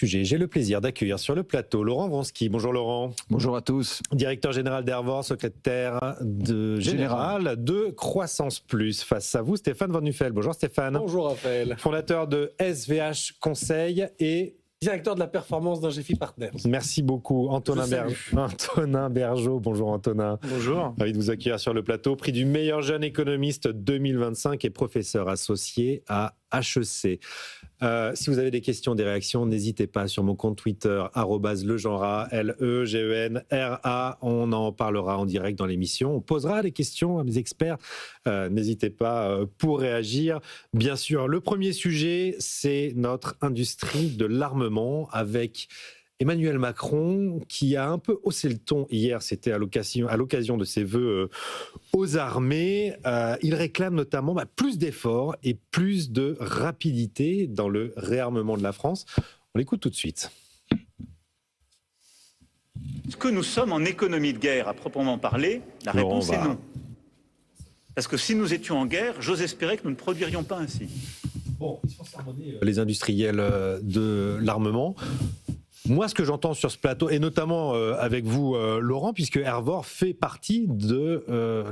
J'ai le plaisir d'accueillir sur le plateau Laurent Vronsky. Bonjour Laurent. Bonjour à tous. Directeur général d'Airvor, secrétaire général de Croissance Plus. Face à vous, Stéphane Van Nuffel. Bonjour Stéphane. Bonjour Raphaël. Fondateur de SVH Conseil et directeur de la performance d'Ingefi Partners. Merci beaucoup. Antonin Bergeau. Bonjour Antonin. Bonjour. Ravi de vous accueillir sur le plateau. Prix du meilleur jeune économiste 2025 et professeur associé à HEC. Si vous avez des questions, des réactions, n'hésitez pas sur mon compte Twitter @legenra, LEGENRA. On en parlera en direct dans l'émission. On posera des questions à mes experts. N'hésitez pas pour réagir. Bien sûr, le premier sujet, c'est notre industrie de l'armement avec Emmanuel Macron, qui a un peu haussé le ton hier, c'était à l'occasion de ses vœux aux armées. Il réclame notamment plus d'efforts et plus de rapidité dans le réarmement de la France. On l'écoute tout de suite. Est-ce que nous sommes en économie de guerre à proprement parler? La réponse est non. Parce que si nous étions en guerre, j'ose espérer que nous ne produirions pas ainsi. Bon, ils sont sermonnés, les industriels de l'armement. Moi, ce que j'entends sur ce plateau, et notamment avec vous, Laurent, puisque Airvor fait partie de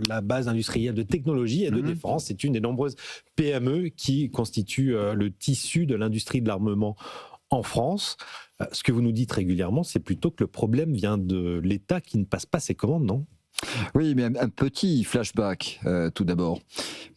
la base industrielle de technologie et de défense, c'est une des nombreuses PME qui constituent le tissu de l'industrie de l'armement en France. Ce que vous nous dites régulièrement, c'est plutôt que le problème vient de l'État qui ne passe pas ses commandes, non ? Oui, mais un petit flashback tout d'abord.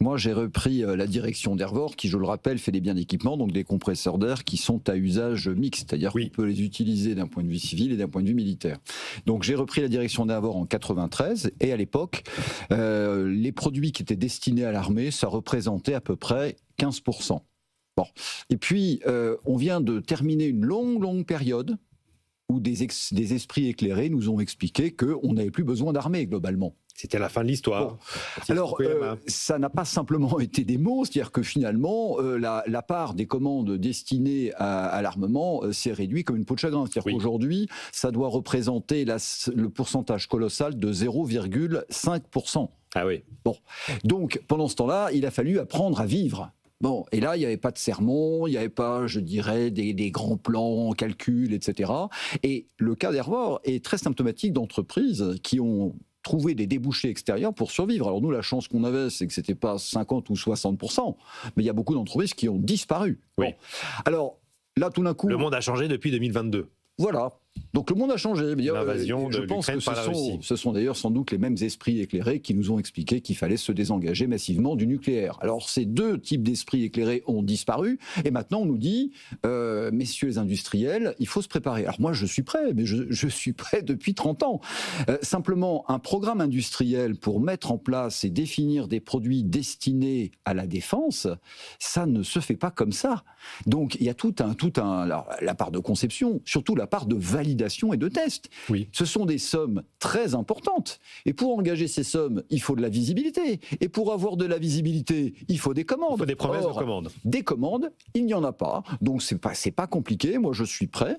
Moi, j'ai repris la direction d'Airvor, qui, je le rappelle, fait des biens d'équipement, donc des compresseurs d'air qui sont à usage mixte, c'est-à-dire qu'on peut les utiliser d'un point de vue civil et d'un point de vue militaire. Donc, j'ai repris la direction d'Airvor en 93, et à l'époque, les produits qui étaient destinés à l'armée, ça représentait à peu près 15%. Bon. Et puis, on vient de terminer une longue période où des esprits éclairés nous ont expliqué qu'on n'avait plus besoin d'armée, globalement. C'était la fin de l'histoire. Bon. Alors, ça n'a pas simplement été des mots, c'est-à-dire que finalement, la part des commandes destinées à l'armement s'est réduite comme une peau de chagrin. C'est-à-dire qu'aujourd'hui, ça doit représenter le pourcentage colossal de 0,5%. Ah oui. Bon. Donc, pendant ce temps-là, il a fallu apprendre à vivre. Bon, et là, il n'y avait pas de sermon, il n'y avait pas, je dirais, des grands plans, calculs, etc. Et le cas d'Airvor est très symptomatique d'entreprises qui ont trouvé des débouchés extérieurs pour survivre. Alors nous, la chance qu'on avait, c'est que ce n'était pas 50 ou 60%, mais il y a beaucoup d'entreprises qui ont disparu. Oui. Bon. Alors là, tout d'un coup... Le monde a changé depuis 2022. Voilà. Donc le monde a changé. L'invasion de l'Ukraine par la Russie. Ce sont d'ailleurs sans doute les mêmes esprits éclairés qui nous ont expliqué qu'il fallait se désengager massivement du nucléaire. Alors ces deux types d'esprits éclairés ont disparu et maintenant on nous dit, messieurs les industriels, il faut se préparer. Alors moi je suis prêt, mais je suis prêt depuis 30 ans. Simplement un programme industriel pour mettre en place et définir des produits destinés à la défense, ça ne se fait pas comme ça. Donc il y a la part de conception, surtout la part de validation et de tests. Oui. Ce sont des sommes très importantes. Et pour engager ces sommes, il faut de la visibilité. Et pour avoir de la visibilité, il faut des commandes. Il faut des promesses de commandes. Des commandes, il n'y en a pas. Donc c'est pas compliqué. Moi, je suis prêt.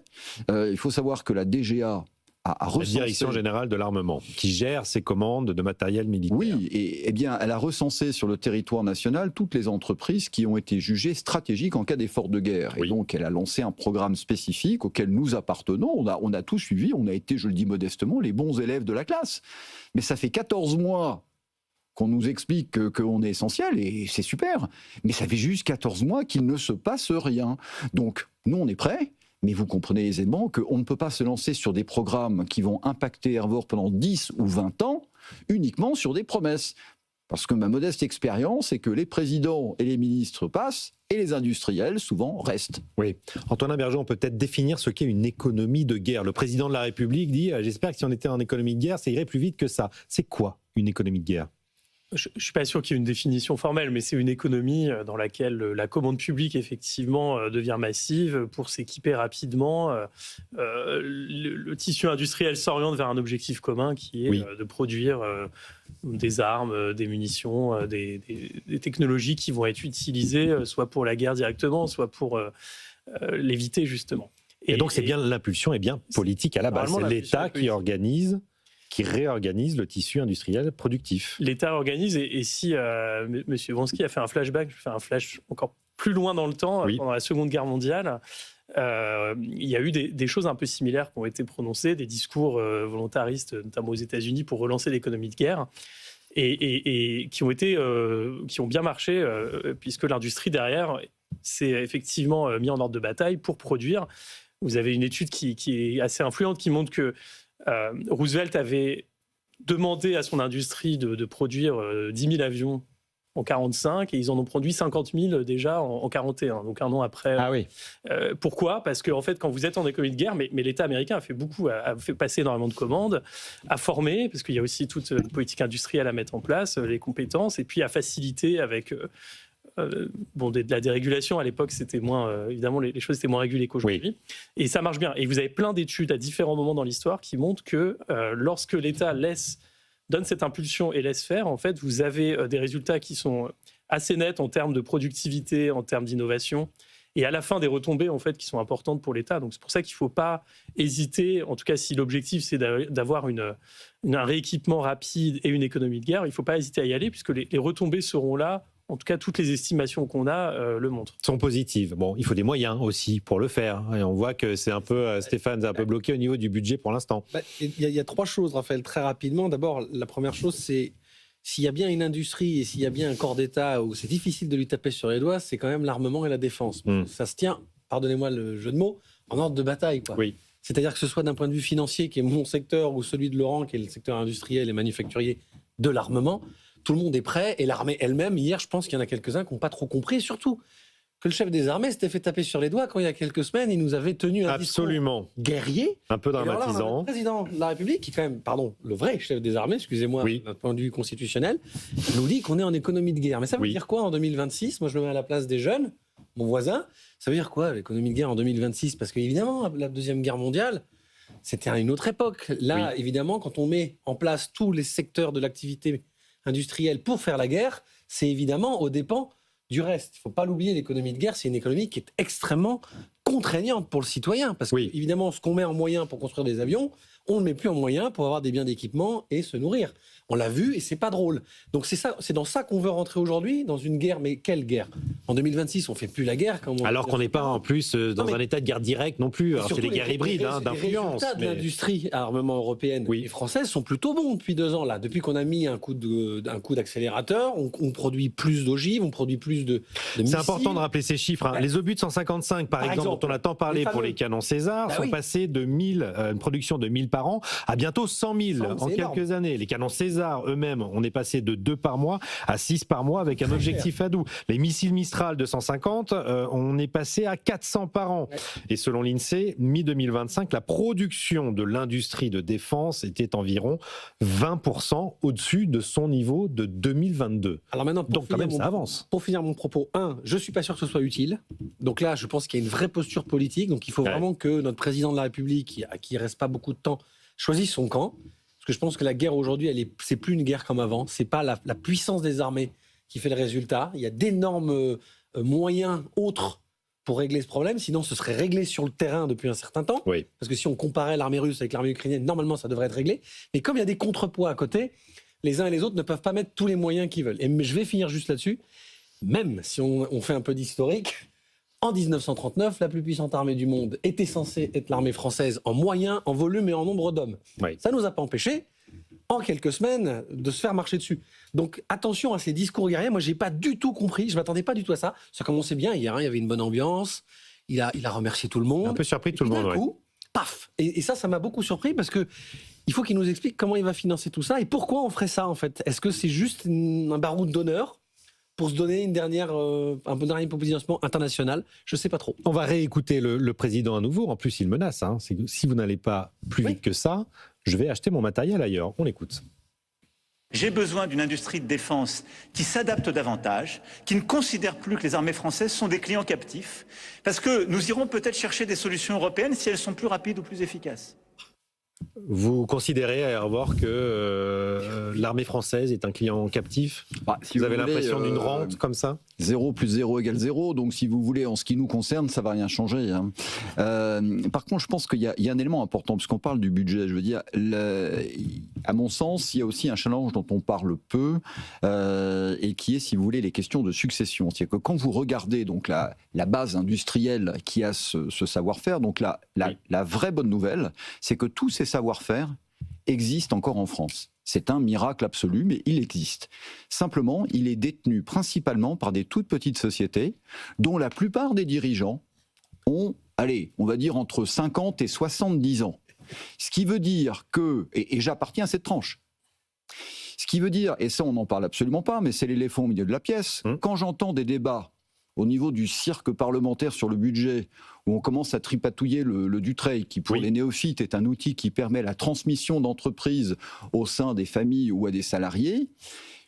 Il faut savoir que la DGA a recensé... La Direction Générale de l'Armement, qui gère ces commandes de matériel militaire. Oui, et bien, elle a recensé sur le territoire national toutes les entreprises qui ont été jugées stratégiques en cas d'effort de guerre. Et donc, elle a lancé un programme spécifique auquel nous appartenons. On a tout suivi, on a été, je le dis modestement, les bons élèves de la classe. Mais ça fait 14 mois qu'on nous explique qu'on est essentiel, et c'est super. Mais ça fait juste 14 mois qu'il ne se passe rien. Donc, nous, on est prêts. Mais vous comprenez aisément qu'on ne peut pas se lancer sur des programmes qui vont impacter Airvor pendant 10 ou 20 ans uniquement sur des promesses. Parce que ma modeste expérience, c'est que les présidents et les ministres passent et les industriels, souvent, restent. Oui. Antonin Bergeau, on peut peut-être définir ce qu'est une économie de guerre. Le président de la République dit « J'espère que si on était en économie de guerre, ça irait plus vite que ça ». C'est quoi une économie de guerre ? Je ne suis pas sûr qu'il y ait une définition formelle, mais c'est une économie dans laquelle la commande publique, effectivement, devient massive pour s'équiper rapidement. Le tissu industriel s'oriente vers un objectif commun qui est de produire des armes, des munitions, des technologies qui vont être utilisées soit pour la guerre directement, soit pour l'éviter, justement. Et donc, c'est bien l'impulsion est bien politique à la base. C'est l'État qui réorganise le tissu industriel productif. L'État organise, et si M. Vronsky a fait un flashback, je fais un flash encore plus loin dans le temps, pendant la Seconde Guerre mondiale, il y a eu des choses un peu similaires qui ont été prononcées, des discours volontaristes, notamment aux États-Unis, pour relancer l'économie de guerre, et qui ont bien marché, puisque l'industrie derrière s'est effectivement mis en ordre de bataille pour produire. Vous avez une étude qui est assez influente qui montre que Roosevelt avait demandé à son industrie de produire 10 000 avions en 1945 et ils en ont produit 50 000 déjà en 1941, donc un an après. Ah oui. Pourquoi ? Parce que en fait, quand vous êtes en économie de guerre, mais l'État américain a fait passer énormément de commandes, a formé, parce qu'il y a aussi toute une politique industrielle à mettre en place, les compétences, et puis à faciliter avec de la dérégulation. À l'époque, c'était moins, évidemment, les choses étaient moins régulées qu'aujourd'hui. Oui. Et ça marche bien. Et vous avez plein d'études à différents moments dans l'histoire qui montrent que lorsque l'État donne cette impulsion et laisse faire, en fait, vous avez des résultats qui sont assez nets en termes de productivité, en termes d'innovation, et à la fin des retombées en fait qui sont importantes pour l'État. Donc c'est pour ça qu'il ne faut pas hésiter, en tout cas si l'objectif c'est d'avoir un rééquipement rapide et une économie de guerre, il ne faut pas hésiter à y aller puisque les retombées seront là. En tout cas, toutes les estimations qu'on a le montrent. Sont positives. Bon, il faut des moyens aussi pour le faire. Et on voit que c'est un peu, Stéphane, un peu bloqué au niveau du budget pour l'instant. Il y a trois choses, Raphaël, très rapidement. D'abord, la première chose, c'est s'il y a bien une industrie et s'il y a bien un corps d'État où c'est difficile de lui taper sur les doigts, c'est quand même l'armement et la défense. Ça se tient, pardonnez-moi le jeu de mots, en ordre de bataille, quoi. Oui. C'est-à-dire que ce soit d'un point de vue financier, qui est mon secteur, ou celui de Laurent, qui est le secteur industriel et manufacturier de l'armement, tout le monde est prêt, et l'armée elle-même, hier, je pense qu'il y en a quelques-uns qui n'ont pas trop compris, et surtout que le chef des armées s'était fait taper sur les doigts quand il y a quelques semaines, il nous avait tenu un discours guerrier. Un peu dramatisant. Le président de la République, qui est quand même, le vrai chef des armées, excusez-moi, d'un point de vue constitutionnel, nous dit qu'on est en économie de guerre. Mais ça veut dire quoi en 2026 ? Moi, je me mets à la place des jeunes, mon voisin. Ça veut dire quoi, l'économie de guerre en 2026 ? Parce qu'évidemment, la Deuxième Guerre mondiale, c'était à une autre époque. Là, évidemment, quand on met en place tous les secteurs de l'activité industrielle pour faire la guerre, c'est évidemment aux dépens du reste. Il ne faut pas l'oublier, l'économie de guerre, c'est une économie qui est extrêmement contraignante pour le citoyen. Parce que, évidemment, ce qu'on met en moyen pour construire des avions, on ne le met plus en moyen pour avoir des biens d'équipement et se nourrir. On l'a vu et c'est pas drôle. Donc c'est dans ça qu'on veut rentrer aujourd'hui, dans une guerre. Mais quelle guerre ? En 2026, on fait plus la guerre. Alors qu'on n'est pas en plus dans un état de guerre directe non plus. Alors c'est des guerres hybrides, d'influence. Les résultats de l'industrie à armement européenne et française sont plutôt bons depuis 2 ans. Là, depuis qu'on a mis un coup d'accélérateur, on produit plus d'ogives, on produit plus de missiles. C'est important de rappeler ces chiffres. Les obus de 155, par exemple, dont on a tant parlé pour les canons César, sont passés de une production de 1000 par an à bientôt 100 000 en quelques années. Les canons César eux-mêmes, on est passé de 2 par mois à 6 par mois avec un objectif à doux. Les missiles Mistral de 150, on est passé à 400 par an. Et selon l'INSEE, mi-2025, la production de l'industrie de défense était environ 20% au-dessus de son niveau de 2022. Alors maintenant, donc quand même, ça avance. Pour finir mon propos, je ne suis pas sûr que ce soit utile. Donc là, je pense qu'il y a une vraie posture politique. Donc il faut vraiment que notre président de la République, qui ne reste pas beaucoup de temps, choisisse son camp. Parce que je pense que la guerre aujourd'hui, c'est plus une guerre comme avant. C'est pas la puissance des armées qui fait le résultat. Il y a d'énormes moyens autres pour régler ce problème. Sinon, ce serait réglé sur le terrain depuis un certain temps. Oui. Parce que si on comparait l'armée russe avec l'armée ukrainienne, normalement, ça devrait être réglé. Mais comme il y a des contrepoids à côté, les uns et les autres ne peuvent pas mettre tous les moyens qu'ils veulent. Et je vais finir juste là-dessus. Même si on fait un peu d'historique, en 1939, la plus puissante armée du monde était censée être l'armée française en moyens, en volume et en nombre d'hommes. Ça ne nous a pas empêché, en quelques semaines, de se faire marcher dessus. Donc attention à ces discours guerriers. Moi, je n'ai pas du tout compris, je ne m'attendais pas du tout à ça. Ça commençait bien hier, il y avait une bonne ambiance, il a remercié tout le monde. Un peu surpris tout le monde, d'un coup, paf. Et ça m'a beaucoup surpris parce que il faut qu'il nous explique comment il va financer tout ça et pourquoi on ferait ça en fait. Est-ce que c'est juste un baroud d'honneur pour se donner un dernier positionnement international? Je ne sais pas trop. On va réécouter le président à nouveau. En plus, il menace. C'est que si vous n'allez pas plus vite que ça, je vais acheter mon matériel ailleurs. On l'écoute. J'ai besoin d'une industrie de défense qui s'adapte davantage, qui ne considère plus que les armées françaises sont des clients captifs, parce que nous irons peut-être chercher des solutions européennes si elles sont plus rapides ou plus efficaces. Vous considérez à Airwork que l'armée française est un client captif ? Si vous avez l'impression d'une rente comme ça ? 0 plus 0 égale 0, donc si vous voulez, en ce qui nous concerne, ça ne va rien changer. Hein. Par contre, je pense qu'il y a un élément important, puisqu'on parle du budget, je veux dire, à mon sens, il y a aussi un challenge dont on parle peu, et qui est, si vous voulez, les questions de succession. C'est-à-dire que quand vous regardez donc la base industrielle qui a ce savoir-faire, donc la vraie bonne nouvelle, c'est que tous ces savoir-faire existent encore en France. C'est un miracle absolu, mais il existe. Simplement, il est détenu principalement par des toutes petites sociétés dont la plupart des dirigeants ont, on va dire entre 50 et 70 ans. Ce qui veut dire que, et j'appartiens à cette tranche, ce qui veut dire, et ça on n'en parle absolument pas, mais c'est l'éléphant au milieu de la pièce, quand j'entends des débats au niveau du cirque parlementaire sur le budget, où on commence à tripatouiller le Dutreil, qui pour les néophytes est un outil qui permet la transmission d'entreprises au sein des familles ou à des salariés,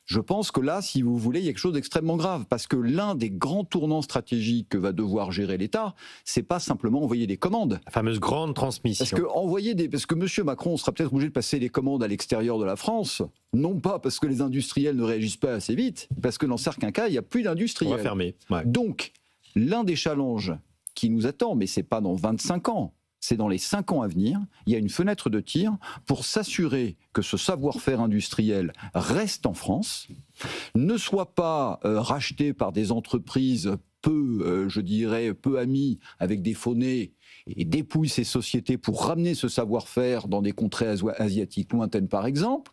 je pense que là, si vous voulez, il y a quelque chose d'extrêmement grave, parce que l'un des grands tournants stratégiques que va devoir gérer l'État, c'est pas simplement envoyer des commandes. La fameuse grande transmission. Parce que M. Macron sera peut-être obligé de passer les commandes à l'extérieur de la France, non pas parce que les industriels ne réagissent pas assez vite, parce que dans certains cas, il n'y a plus d'industriels. On va fermer. Ouais. Donc, l'un des challenges qui nous attend, mais c'est pas dans 25 ans, c'est dans les 5 ans à venir, il y a une fenêtre de tir pour s'assurer que ce savoir-faire industriel reste en France, ne soit pas racheté par des entreprises peu amies, avec des faux nez, et dépouille ces sociétés pour ramener ce savoir-faire dans des contrées asiatiques lointaines, par exemple.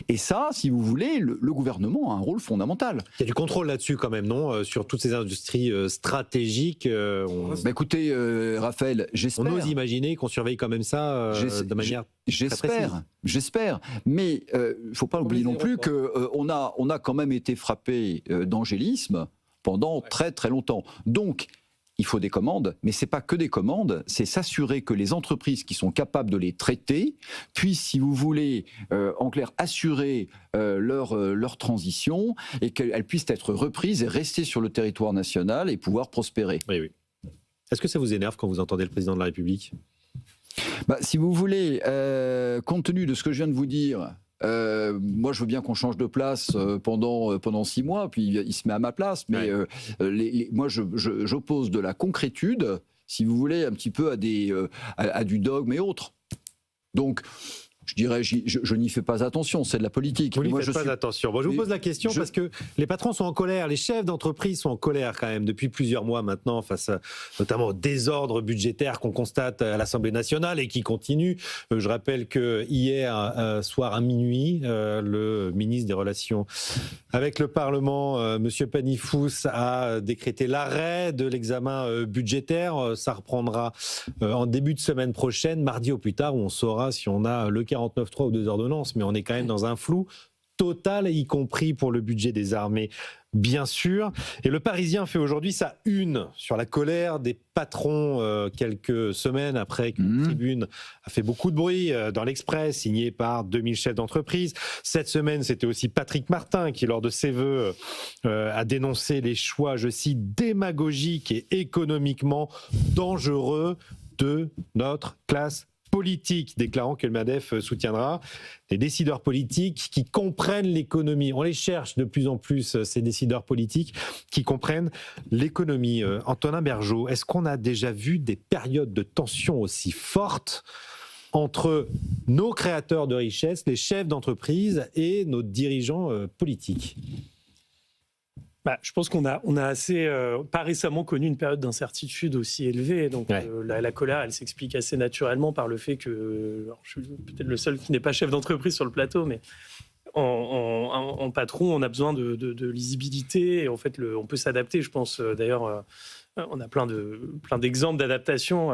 Et ça, si vous voulez, le gouvernement a un rôle fondamental. Il y a du contrôle là-dessus quand même, non ? Sur toutes ces industries stratégiques. Écoutez, Raphaël, j'espère. On ose imaginer qu'on surveille quand même ça de manière très précise. J'espère. Mais il ne faut pas oublier non plus qu'on a quand même été frappé d'angélisme pendant très très longtemps. Donc, il faut des commandes, mais ce n'est pas que des commandes, c'est s'assurer que les entreprises qui sont capables de les traiter puissent, si vous voulez, en clair, assurer leur transition et qu'elles puissent être reprises et rester sur le territoire national et pouvoir prospérer. Oui. Est-ce que ça vous énerve quand vous entendez le président de la République ? Si vous voulez, compte tenu de ce que je viens de vous dire, moi, je veux bien qu'on change de place pendant 6 mois, puis il se met à ma place. Mais moi, j'oppose de la concrétude, si vous voulez, un petit peu à du dogme et autres. Donc, je dirais, je n'y fais pas attention, c'est de la politique. Vous n'y faites pas attention. Bon, je vous pose la question parce que les patrons sont en colère, les chefs d'entreprise sont en colère quand même depuis plusieurs mois maintenant, face notamment au désordre budgétaire qu'on constate à l'Assemblée nationale et qui continue. Je rappelle que hier soir à minuit, le ministre des Relations avec le Parlement, Monsieur Panifous, a décrété l'arrêt de l'examen budgétaire. Ça reprendra en début de semaine prochaine, mardi au plus tard, où on saura si on a le 49.3 ou 2 ordonnances, mais on est quand même dans un flou total, y compris pour le budget des armées, bien sûr. Et le Parisien fait aujourd'hui sa une sur la colère des patrons quelques semaines après qu'une tribune a fait beaucoup de bruit dans l'Express, signée par 2000 chefs d'entreprise. Cette semaine, c'était aussi Patrick Martin qui, lors de ses vœux, a dénoncé les choix, je cite, démagogiques et économiquement dangereux de notre classe politique, déclarant que le MADEF soutiendra les décideurs politiques qui comprennent l'économie. On les cherche de plus en plus, ces décideurs politiques qui comprennent l'économie. Antonin Bergeaud, est-ce qu'on a déjà vu des périodes de tension aussi fortes entre nos créateurs de richesse, les chefs d'entreprise et nos dirigeants politiques ? Je pense qu'on a assez, pas récemment connu une période d'incertitude aussi élevée. Donc la colère, elle s'explique assez naturellement par le fait que, alors, je suis peut-être le seul qui n'est pas chef d'entreprise sur le plateau, mais en patron, on a besoin de lisibilité. Et en fait, on peut s'adapter. Je pense d'ailleurs, on a plein d'exemples d'adaptation,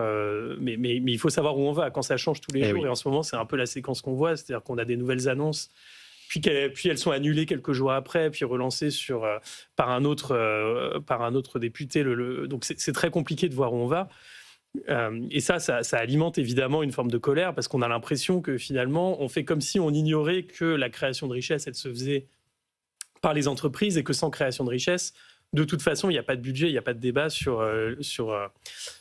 mais il faut savoir où on va quand ça change tous les jours. Et en ce moment, c'est un peu la séquence qu'on voit, c'est-à-dire qu'on a des nouvelles annonces. Puis elles sont annulées quelques jours après, puis relancées par un autre député. Donc c'est très compliqué de voir où on va. Et ça alimente évidemment une forme de colère, parce qu'on a l'impression que finalement, on fait comme si on ignorait que la création de richesse, elle se faisait par les entreprises, et que sans création de richesse, de toute façon, il n'y a pas de budget, il n'y a pas de débat sur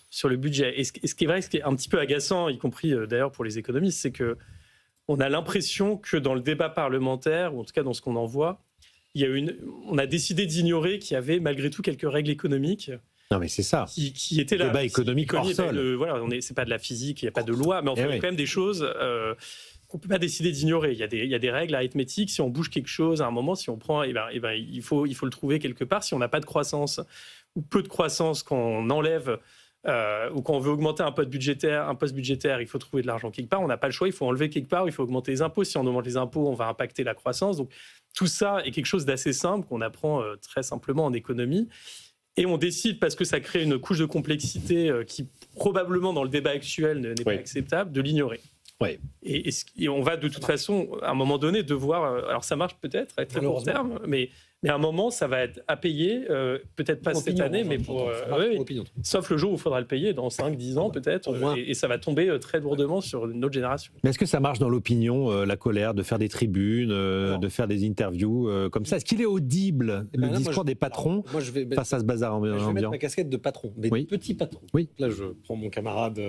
sur le budget. Et ce qui est vrai, ce qui est un petit peu agaçant, y compris d'ailleurs pour les économistes, c'est qu'on a l'impression que dans le débat parlementaire, ou en tout cas dans ce qu'on en voit, on a décidé d'ignorer qu'il y avait malgré tout quelques règles économiques. Non, mais c'est ça. Qui étaient là. Débat économique hors sol. Voilà, c'est pas de la physique, il n'y a pas de loi, mais enfin, il y a quand même des choses qu'on ne peut pas décider d'ignorer. Il y a des règles arithmétiques. Si on bouge quelque chose à un moment, si on prend, il faut le trouver quelque part. Si on n'a pas de croissance ou peu de croissance, quand on enlève ou quand on veut augmenter un poste budgétaire, il faut trouver de l'argent quelque part. On n'a pas le choix, il faut enlever quelque part, il faut augmenter les impôts. Si on augmente les impôts, on va impacter la croissance. Donc tout ça est quelque chose d'assez simple qu'on apprend très simplement en économie. Et on décide, parce que ça crée une couche de complexité qui probablement dans le débat actuel n'est pas acceptable, de l'ignorer. Ouais. Et on va de toute façon, à un moment donné, devoir... Alors ça marche peut-être à très court terme, mais à un moment, ça va être à payer, peut-être pas cette année, mais sauf le jour où il faudra le payer, dans 5-10 ans peut-être, et ça va tomber très lourdement sur une autre génération. Mais est-ce que ça marche dans l'opinion, la colère, de faire des tribunes, de faire des interviews comme ça? Est-ce qu'il est audible, le discours des patrons face à ce bazar ambiant? Je vais mettre ma casquette de patron, mais petit patron. Oui. Là, je prends mon camarade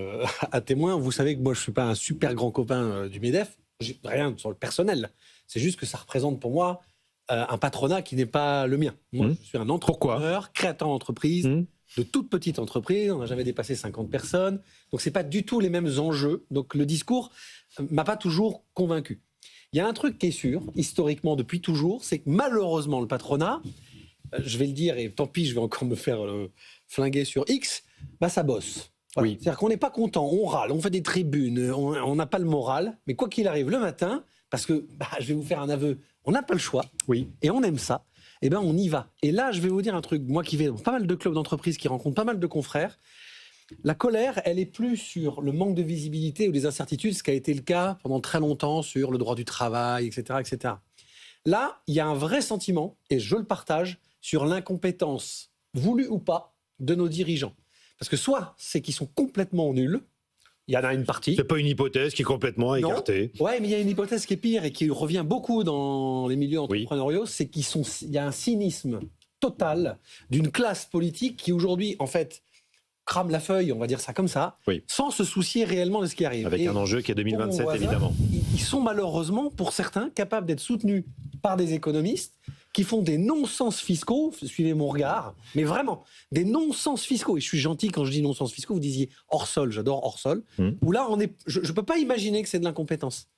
à témoin. Vous savez que moi, je ne suis pas un super grand copain du MEDEF. J'ai rien sur le personnel. C'est juste que ça représente pour moi un patronat qui n'est pas le mien. Moi, je suis un entrepreneur, créateur d'entreprise, de toute petite entreprise. On n'a jamais dépassé 50 personnes. Donc, ce n'est pas du tout les mêmes enjeux. Donc, le discours ne m'a pas toujours convaincu. Il y a un truc qui est sûr, historiquement, depuis toujours, c'est que malheureusement, le patronat, je vais le dire, et tant pis, je vais encore me faire flinguer sur X, ça bosse. Voilà. C'est-à-dire qu'on n'est pas content, on râle, on fait des tribunes, on n'a pas le moral. Mais quoi qu'il arrive, le matin, parce que, je vais vous faire un aveu, on n'a pas le choix, et on aime ça, et on y va. Et là, je vais vous dire un truc, moi qui vais dans pas mal de clubs d'entreprise, qui rencontrent pas mal de confrères, la colère, elle est plus sur le manque de visibilité ou des incertitudes, ce qui a été le cas pendant très longtemps sur le droit du travail, etc., etc. Là, il y a un vrai sentiment, et je le partage, sur l'incompétence, voulue ou pas, de nos dirigeants. Parce que soit c'est qu'ils sont complètement nuls, il y en a une partie. C'est pas une hypothèse qui est complètement écartée. Ouais, mais il y a une hypothèse qui est pire et qui revient beaucoup dans les milieux entrepreneuriaux, c'est il y a un cynisme total d'une classe politique qui aujourd'hui, en fait, crame la feuille, on va dire ça comme ça, sans se soucier réellement de ce qui arrive. Avec un enjeu qui est 2027, évidemment. Ils sont malheureusement, pour certains, capables d'être soutenus par des économistes qui font des non-sens fiscaux, suivez mon regard, mais vraiment, des non-sens fiscaux. Et je suis gentil quand je dis non-sens fiscaux, vous disiez hors sol, j'adore hors sol, où là, je ne peux pas imaginer que c'est de l'incompétence.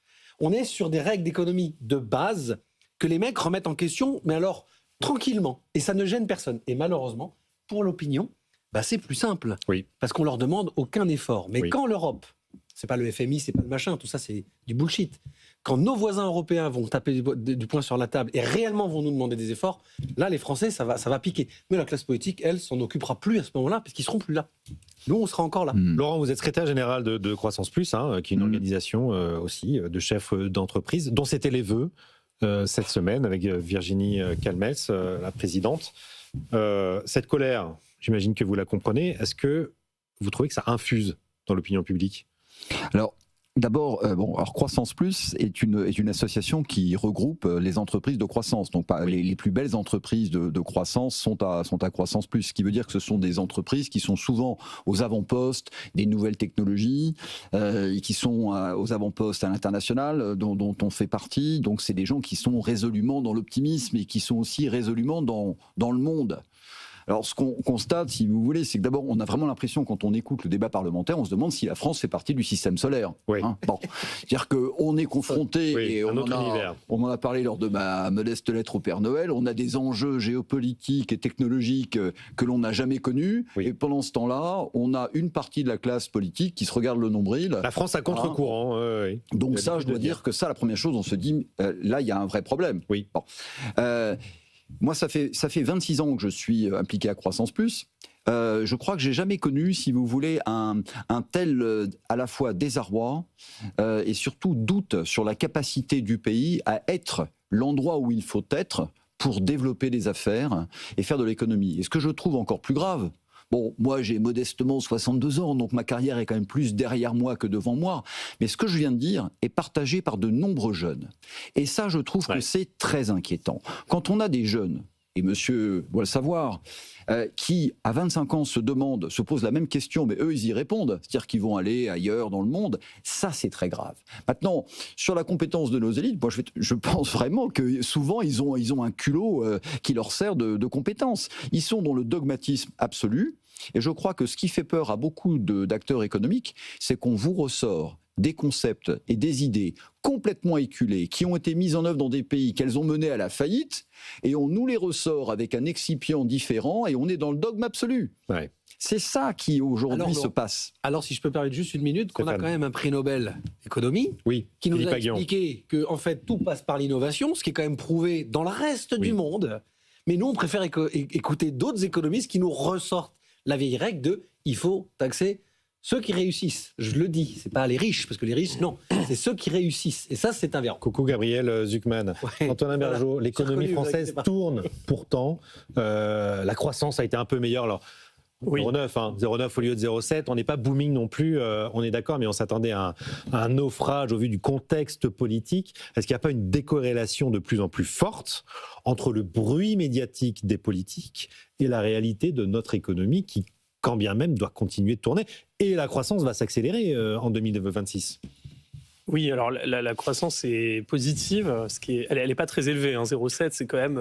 On est sur des règles d'économie de base que les mecs remettent en question, mais alors tranquillement, et ça ne gêne personne. Et malheureusement, pour l'opinion, c'est plus simple, parce qu'on leur demande aucun effort. Mais quand l'Europe, c'est pas le FMI, c'est pas le machin, tout ça c'est du bullshit. Quand nos voisins européens vont taper du poing sur la table et réellement vont nous demander des efforts, là les Français ça va piquer. Mais la classe politique, elle, s'en occupera plus à ce moment-là, parce qu'ils seront plus là. Nous, on sera encore là. Laurent, vous êtes secrétaire général de Croissance Plus, qui est une organisation aussi de chefs d'entreprise, dont c'était les vœux cette semaine avec Virginie Calmels, la présidente. Cette colère, j'imagine que vous la comprenez. Est-ce que vous trouvez que ça infuse dans l'opinion publique? Alors, d'abord, Croissance Plus est une association qui regroupe les entreprises de croissance. Donc, les plus belles entreprises de croissance sont à Croissance Plus, ce qui veut dire que ce sont des entreprises qui sont souvent aux avant-postes des nouvelles technologies, qui sont aux avant-postes à l'international, dont on fait partie. Donc, c'est des gens qui sont résolument dans l'optimisme et qui sont aussi résolument dans le monde. Alors, ce qu'on constate, si vous voulez, c'est que d'abord, on a vraiment l'impression, quand on écoute le débat parlementaire, on se demande si la France fait partie du système solaire. C'est-à-dire qu'on est confronté, et on en a parlé lors de ma modeste lettre au Père Noël, on a des enjeux géopolitiques et technologiques que l'on n'a jamais connus, et pendant ce temps-là, on a une partie de la classe politique qui se regarde le nombril. La France à contre-courant. Donc ça, je dois dire que ça, la première chose, on se dit, là, il y a un vrai problème. Moi, ça fait 26 ans que je suis impliqué à Croissance Plus. Je crois que j'ai jamais connu, si vous voulez, un tel à la fois désarroi et surtout doute sur la capacité du pays à être l'endroit où il faut être pour développer des affaires et faire de l'économie. Et ce que je trouve encore plus grave, moi j'ai modestement 62 ans, donc ma carrière est quand même plus derrière moi que devant moi, mais ce que je viens de dire est partagé par de nombreux jeunes. Et ça, je trouve que c'est très inquiétant. Quand on a des jeunes et monsieur doit le savoir, qui, à 25 ans, se pose la même question, mais eux, ils y répondent, c'est-à-dire qu'ils vont aller ailleurs dans le monde, ça, c'est très grave. Maintenant, sur la compétence de nos élites, moi, je pense vraiment que souvent, ils ont un culot qui leur sert de compétence. Ils sont dans le dogmatisme absolu, et je crois que ce qui fait peur à beaucoup d'acteurs économiques, c'est qu'on vous ressort des concepts et des idées complètement éculées qui ont été mises en œuvre dans des pays qu'elles ont menés à la faillite, et on nous les ressort avec un excipient différent et on est dans le dogme absolu. Ouais. C'est ça qui aujourd'hui se passe. Alors, si je peux permettre juste une minute, qu'on a quand même un prix Nobel d'économie qui nous a expliqué que en fait tout passe par l'innovation, ce qui est quand même prouvé dans le reste du monde. Mais nous, on préfère écouter d'autres économistes qui nous ressortent la vieille règle de il faut taxer ceux qui réussissent. Je le dis, c'est pas les riches, parce que les riches, non, c'est ceux qui réussissent. Et ça, c'est un verbe. Coucou Gabriel Zucman. Antonin Bergeaud, l'économie française tourne pourtant. La croissance a été un peu meilleure. Alors, 0,9 au lieu de 0,7. On n'est pas booming non plus, on est d'accord, mais on s'attendait à un naufrage au vu du contexte politique. Est-ce qu'il n'y a pas une décorrélation de plus en plus forte entre le bruit médiatique des politiques et la réalité de notre économie qui, quand bien même, doit continuer de tourner, et la croissance va s'accélérer en 2026. Oui, alors la croissance est positive, elle n'est pas très élevée, 0,7 c'est quand même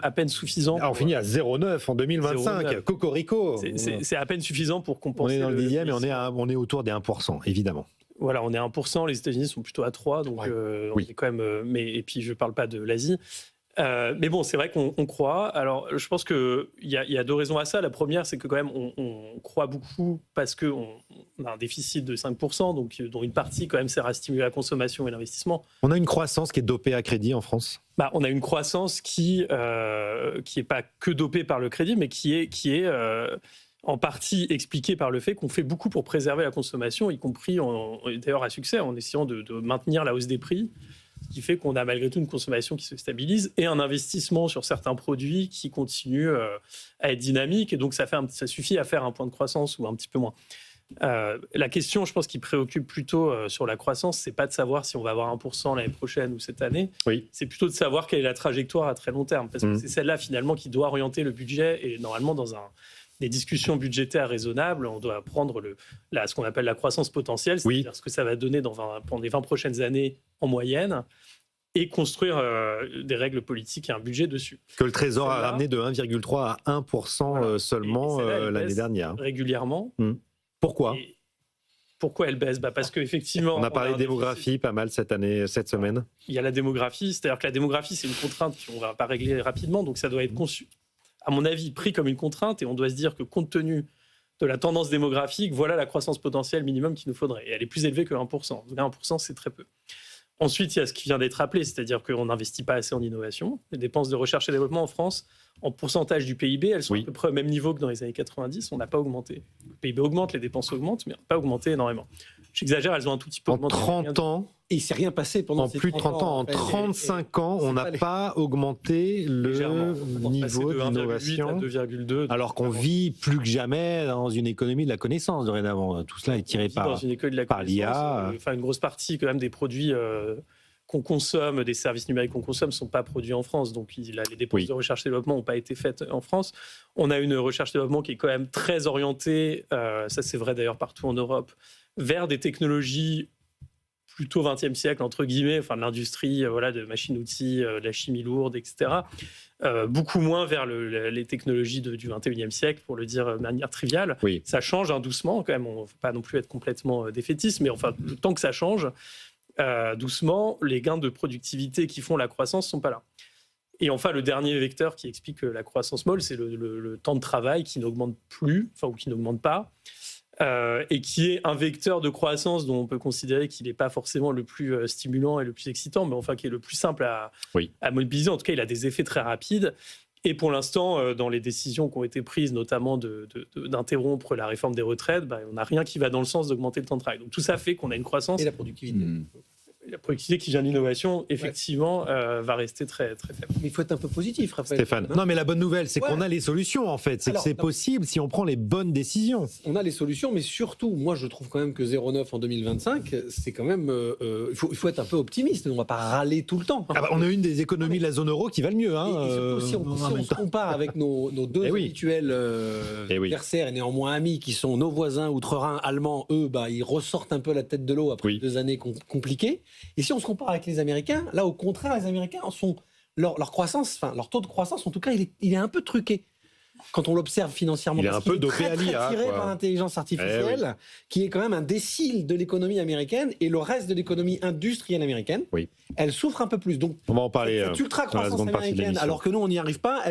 à peine suffisant. On finit à 0,9 en 2025, 0,9. Cocorico. C'est à peine suffisant pour compenser. On est dans le dixième et on est autour des 1%, évidemment. Voilà, on est à 1%, les États-Unis sont plutôt à 3%, donc on est quand même. Et puis je ne parle pas de l'Asie. Mais bon, c'est vrai qu'on croit. Alors, je pense qu'il y a deux raisons à ça. La première, c'est que quand même, on croit beaucoup parce qu'on a un déficit de 5%, donc, dont une partie quand même sert à stimuler la consommation et l'investissement. On a une croissance qui est dopée à crédit en France. On a une croissance qui est pas que dopée par le crédit, mais qui est en partie expliquée par le fait qu'on fait beaucoup pour préserver la consommation, y compris d'ailleurs à succès, en essayant de maintenir la hausse des prix. Ce qui fait qu'on a malgré tout une consommation qui se stabilise et un investissement sur certains produits qui continue à être dynamique. Et donc, ça suffit à faire un point de croissance ou un petit peu moins. La question, je pense, qui préoccupe plutôt sur la croissance, c'est pas de savoir si on va avoir 1% l'année prochaine ou cette année. C'est plutôt de savoir quelle est la trajectoire à très long terme. Parce que c'est celle-là, finalement, qui doit orienter le budget. Et normalement, dans des discussions budgétaires raisonnables, on doit prendre ce qu'on appelle la croissance potentielle, c'est-à-dire ce que ça va donner pendant les 20 prochaines années en moyenne, et construire des règles politiques et un budget dessus. Que le Trésor a ramené de 1,3 à 1% seulement l'année dernière. Régulièrement. Pourquoi ? Pourquoi elle baisse ? Parce qu'effectivement... On a parlé de démographie pas mal cette semaine. Il y a la démographie, c'est-à-dire que la démographie, c'est une contrainte qu'on ne va pas régler rapidement, donc ça doit être conçu, à mon avis, pris comme une contrainte, et on doit se dire que compte tenu de la tendance démographique, voilà la croissance potentielle minimum qu'il nous faudrait. Et elle est plus élevée que 1%. Donc 1%, c'est très peu. Ensuite, il y a ce qui vient d'être rappelé, c'est-à-dire qu'on n'investit pas assez en innovation. Les dépenses de recherche et développement en France, en pourcentage du PIB, elles sont à peu près au même niveau que dans les années 90. On n'a pas augmenté. Le PIB augmente, les dépenses augmentent, mais on n'a pas augmenté énormément. J'exagère, elles ont un tout petit peu augmenté. En 30 ans, et il ne s'est rien passé pendant ces 30 ans. En plus de 30 ans, en 35 ans, on n'a pas augmenté le niveau d'innovation. 2,2. Alors qu'on vit plus que jamais dans une économie de la connaissance dorénavant. Tout cela est tiré par l'IA. Une grosse partie quand même des produits qu'on consomme, des services numériques qu'on consomme, ne sont pas produits en France. Donc les dépenses de recherche et développement n'ont pas été faites en France. On a une recherche et développement qui est quand même très orientée, ça c'est vrai d'ailleurs partout en Europe, vers des technologies plutôt 20e siècle, entre guillemets, de l'industrie de machines-outils, de la chimie lourde, etc. Beaucoup moins vers les technologies du 21e siècle, pour le dire de manière triviale. Ça change doucement, quand même. On ne faut pas non plus être complètement défaitiste, mais le temps que ça change, doucement, les gains de productivité qui font la croissance ne sont pas là. Et enfin, le dernier vecteur qui explique la croissance molle, c'est le temps de travail qui n'augmente plus, ou qui n'augmente pas, et qui est un vecteur de croissance dont on peut considérer qu'il n'est pas forcément le plus stimulant et le plus excitant, mais qui est le plus simple à mobiliser. En tout cas, il a des effets très rapides. Et pour l'instant, dans les décisions qui ont été prises, notamment d'interrompre la réforme des retraites, on n'a rien qui va dans le sens d'augmenter le temps de travail. Donc tout ça fait qu'on a une croissance... Et la productivité. La productivité qui vient de l'innovation, effectivement, va rester très, très faible. Mais il faut être un peu positif, Raphaël. Stéphane. Non, mais la bonne nouvelle, c'est qu'on a les solutions, en fait. C'est que c'est possible si on prend les bonnes décisions. On a les solutions, mais surtout, moi, je trouve quand même que 0,9 en 2025, c'est quand même... il faut être un peu optimiste. On ne va pas râler tout le temps. On a une des économies de la zone euro qui va le mieux. Et surtout, si on se compare avec nos deux habituels adversaires et néanmoins amis, qui sont nos voisins outre-Rhin allemands, eux, ils ressortent un peu la tête de l'eau après 2 années compliquées. Et si on se compare avec les Américains, là, au contraire, les Américains leur croissance, leur taux de croissance, en tout cas, il est un peu truqué. Quand on l'observe financièrement, il est un peu dopé à l'IA, tiré par l'intelligence artificielle, qui est quand même un décile de l'économie américaine, et le reste de l'économie industrielle américaine, elle souffre un peu plus. Donc, on va en parler. Cette ultra-croissance américaine, alors que nous, on n'y arrive pas,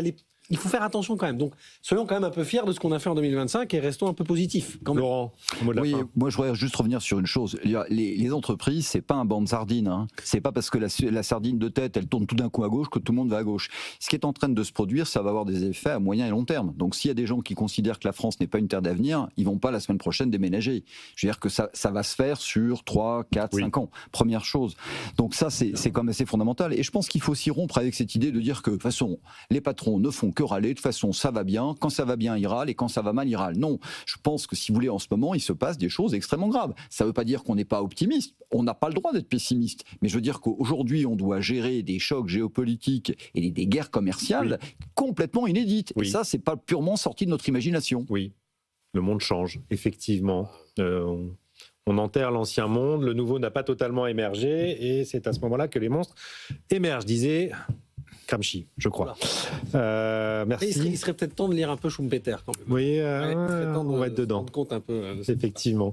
il faut faire attention quand même. Donc, soyons quand même un peu fiers de ce qu'on a fait en 2025 et restons un peu positifs. Laurent, mot de la fin. Moi, je voudrais juste revenir sur une chose. Les entreprises, c'est pas un banc de sardines. Hein. C'est pas parce que la sardine de tête, elle tourne tout d'un coup à gauche que tout le monde va à gauche. Ce qui est en train de se produire, ça va avoir des effets à moyen et long terme. Donc, s'il y a des gens qui considèrent que la France n'est pas une terre d'avenir, ils vont pas la semaine prochaine déménager. Je veux dire que ça va se faire sur 3, 4, 5 ans. Première chose. Donc ça, c'est quand même assez fondamental. Et je pense qu'il faut s'y rompre avec cette idée de dire que, de toute façon, les patrons ne font que râler. De toute façon, ça va bien. Quand ça va bien, ils râlent. Et quand ça va mal, ils râlent. Non. Je pense que, si vous voulez, en ce moment, il se passe des choses extrêmement graves. Ça ne veut pas dire qu'on n'est pas optimiste. On n'a pas le droit d'être pessimiste. Mais je veux dire qu'aujourd'hui, on doit gérer des chocs géopolitiques et des guerres commerciales complètement inédites. Et ça, c'est pas purement sorti de notre imagination. Oui. Le monde change, effectivement. On enterre l'ancien monde. Le nouveau n'a pas totalement émergé. Et c'est à ce moment-là que les monstres émergent, disait Gramsci, je crois. Merci. Il serait peut-être temps de lire un peu Schumpeter quand même. Oui, on va être dedans. Se rendre compte un peu. Effectivement.